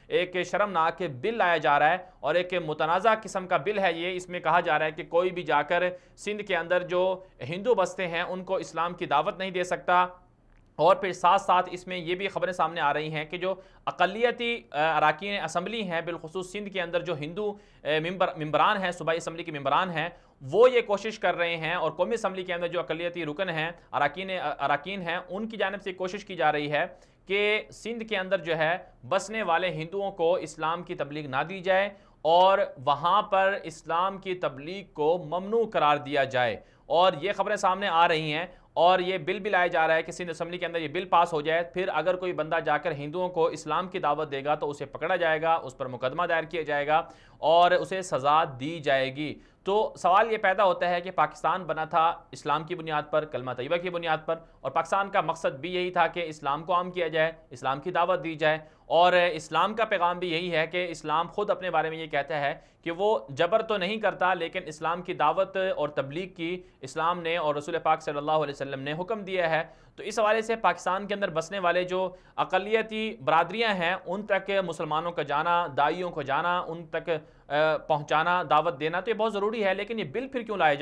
ایک شرمناک بل لایا جا رہا ہے اور ایک متنازع قسم کا بل ہے یہ. اس میں کہا جا رہا ہے کہ کوئی بھی جا کر سندھ کے اندر جو ہندو بستے ہیں ان کو اسلام کی دعوت نہیں دے سکتا. اور پھر ساتھ ساتھ اس میں یہ بھی خبریں سامنے آ رہی ہیں کہ جو اقلیتی اراکین اسمبلی ہیں بالخصوص سندھ کے اندر جو ہندو ممبران ہیں، صوبائی اسمبلی کے ممبران ہیں، وہ یہ کوشش کر رہے ہیں، اور قومی اسمبلی کے اندر جو اقلیتی رکن ہیں، اراکین ہیں، ان کی جانب سے کوشش کی جا رہی ہے کہ سندھ کے اندر جو ہے بسنے والے ہندوؤں کو اسلام کی تبلیغ نہ دی جائے اور وہاں پر اسلام کی تبلیغ کو ممنوع قرار دیا جائے. اور یہ خبریں سامنے آ رہی ہیں اور یہ بل بھی لایا جا رہا ہے کہ سندھ اسمبلی کے اندر یہ بل پاس ہو جائے. پھر اگر کوئی بندہ جا کر ہندوؤں کو اسلام کی دعوت دے گا تو اسے پکڑا جائے گا، اس پر مقدمہ دائر کیا جائے گا اور اسے سزا دی جائے گی. تو سوال یہ پیدا ہوتا ہے کہ پاکستان بنا تھا اسلام کی بنیاد پر، کلمہ طیبہ کی بنیاد پر، اور پاکستان کا مقصد بھی یہی تھا کہ اسلام کو عام کیا جائے، اسلام کی دعوت دی جائے. اور اسلام کا پیغام بھی یہی ہے کہ اسلام خود اپنے بارے میں یہ کہتا ہے کہ وہ جبر تو نہیں کرتا لیکن اسلام کی دعوت اور تبلیغ کی اسلام نے اور رسول پاک صلی اللہ علیہ وسلم نے حکم دیا ہے. تو اس حوالے سے پاکستان کے اندر بسنے والے جو اقلیتی برادریاں ہیں ان تک مسلمانوں کا جانا، داعیوں کو جانا، ان تک پہنچانا، دعوت دینا تو یہ بہت ضروری ہے. لیکن یہ بل پھر کیوں لائے